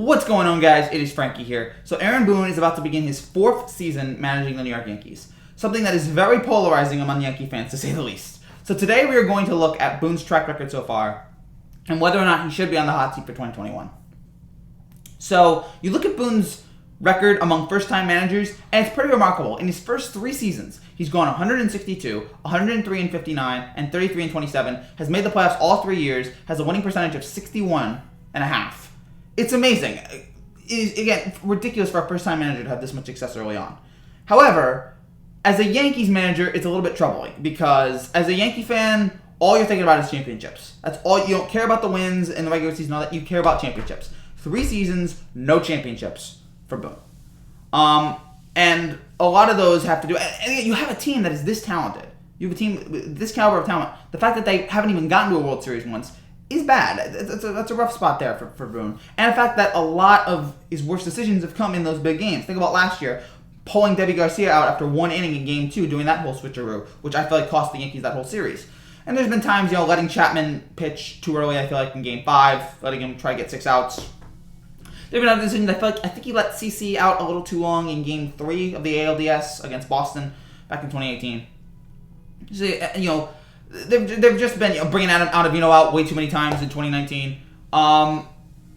What's going on, guys? It is Frankie here. So Aaron Boone is about to begin his 4th season managing the New York Yankees. Something that is very polarizing among Yankee fans, to say the least. So today we are going to look at Boone's track record so far and whether or not he should be on the hot seat for 2021. So you look at Boone's record among first-time managers, and it's pretty remarkable. In his first 3 seasons, he's gone 162, 103-59, and 33-27, has made the playoffs all 3 years, has a winning percentage of 61.5%. It's amazing. It is, again, ridiculous for a first-time manager to have this much success early on. However, as a Yankees manager, it's a little bit troubling because as a Yankee fan, all you're thinking about is championships. That's all. You don't care about the wins in the regular season, all that. You care about championships. 3 seasons, no championships for Boone. And a lot of those have to do. And you have a team that is this talented. You have a team with this caliber of talent. The fact that they haven't even gotten to a World Series once is bad. That's a rough spot there for Boone. And the fact that a lot of his worst decisions have come in those big games. Think about last year, pulling Debbie Garcia out after 1 inning in Game 2, doing that whole switcheroo, which I feel like cost the Yankees that whole series. And there's been times, letting Chapman pitch too early, I feel like, in Game 5, letting him try to get 6 outs. There have been other decisions. I think he let CC out a little too long in Game 3 of the ALDS against Boston back in 2018. So, they've just been bringing Ottavino out way too many times in 2019.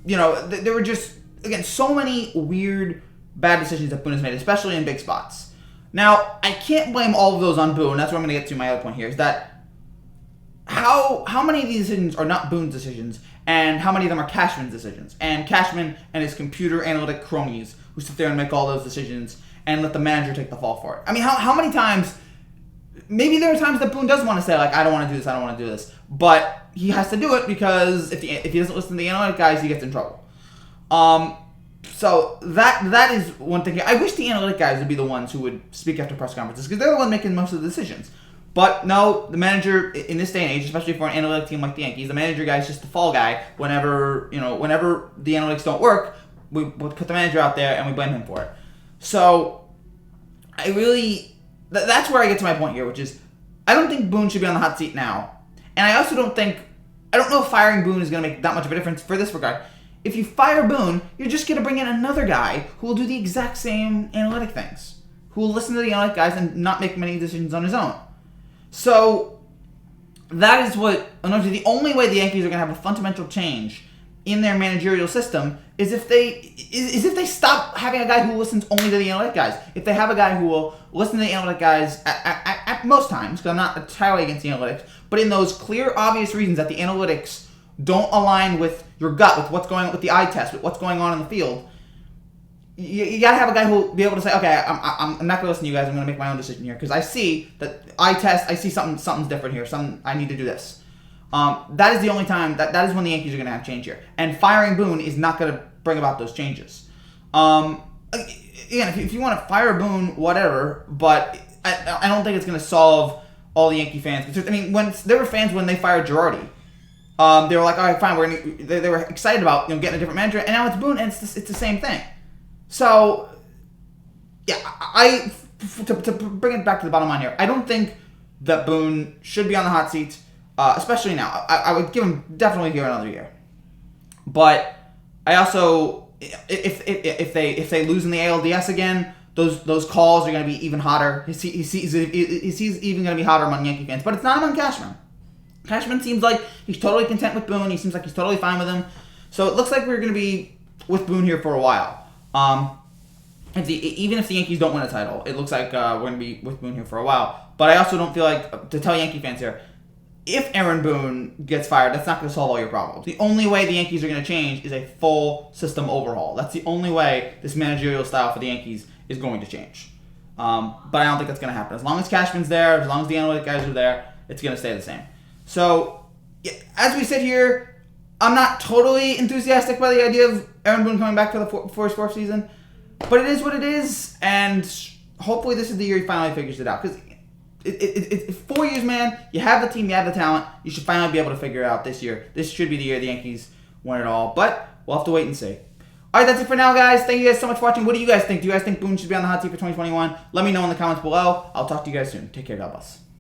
There were just, again, so many weird, bad decisions that Boone has made, especially in big spots. Now, I can't blame all of those on Boone. That's what I'm going to get to. My other point here is that how many of these decisions are not Boone's decisions, and how many of them are Cashman's decisions? And Cashman and his computer analytic cronies who sit there and make all those decisions and let the manager take the fall for it. I mean, how many times? Maybe there are times that Boone does want to say, like, I don't want to do this, I don't want to do this. But he has to do it because if he doesn't listen to the analytic guys, he gets in trouble. So that is one thing. I wish the analytic guys would be the ones who would speak after press conferences because they're the ones making most of the decisions. But no, the manager in this day and age, especially for an analytic team like the Yankees, the manager guy is just the fall guy. Whenever the analytics don't work, we put the manager out there and we blame him for it. So that's where I get to my point here, which is I don't think Boone should be on the hot seat now. And I also don't know if firing Boone is going to make that much of a difference for this regard. If you fire Boone, you're just going to bring in another guy who will do the exact same analytic things, who will listen to the analytic guys and not make many decisions on his own. So that is what annoys me. The only way the Yankees are going to have a fundamental change in their managerial system is if they stop having a guy who listens only to the analytic guys. If they have a guy who will listen to the analytic guys at most times, because I'm not entirely against the analytics, but in those clear, obvious reasons that the analytics don't align with your gut, with what's going on with the eye test, with what's going on in the field, you got to have a guy who will be able to say, okay, I'm not going to listen to you guys, I'm going to make my own decision here, because I see that eye test, I see something's different here, I need to do this. That is the only time, that is when the Yankees are going to have change here. And firing Boone is not going to bring about those changes. Again, if you want to fire Boone, whatever, but I don't think it's going to solve all the Yankee fans. I mean, when there were fans when they fired Girardi, they were like, all right, fine, they were excited about getting a different manager, and now it's Boone, and it's the same thing. So, yeah, to bring it back to the bottom line here, I don't think that Boone should be on the hot seat. Especially now, I would give him definitely here another year. But I also, if they lose in the ALDS again, those calls are going to be even hotter. He's even going to be hotter among Yankee fans. But it's not among Cashman. Cashman seems like he's totally content with Boone. He seems like he's totally fine with him. So it looks like we're going to be with Boone here for a while. Even if the Yankees don't win a title, it looks like we're going to be with Boone here for a while. But I also don't feel like, to tell Yankee fans here, if Aaron Boone gets fired, that's not going to solve all your problems. The only way the Yankees are going to change is a full system overhaul. That's the only way this managerial style for the Yankees is going to change. But I don't think that's going to happen. As long as Cashman's there, as long as the analytic guys are there, it's going to stay the same. So, as we sit here, I'm not totally enthusiastic by the idea of Aaron Boone coming back for his 4th season. But it is what it is, and hopefully this is the year he finally figures it out. Because it's 4 years, man. You have the team, you have the talent. You should finally be able to figure it out this year. This should be the year the Yankees win it all. But we'll have to wait and see. All right, that's it for now, guys. Thank you guys so much for watching. What do you guys think? Do you guys think Boone should be on the hot seat for 2021? Let me know in the comments below. I'll talk to you guys soon. Take care. God bless.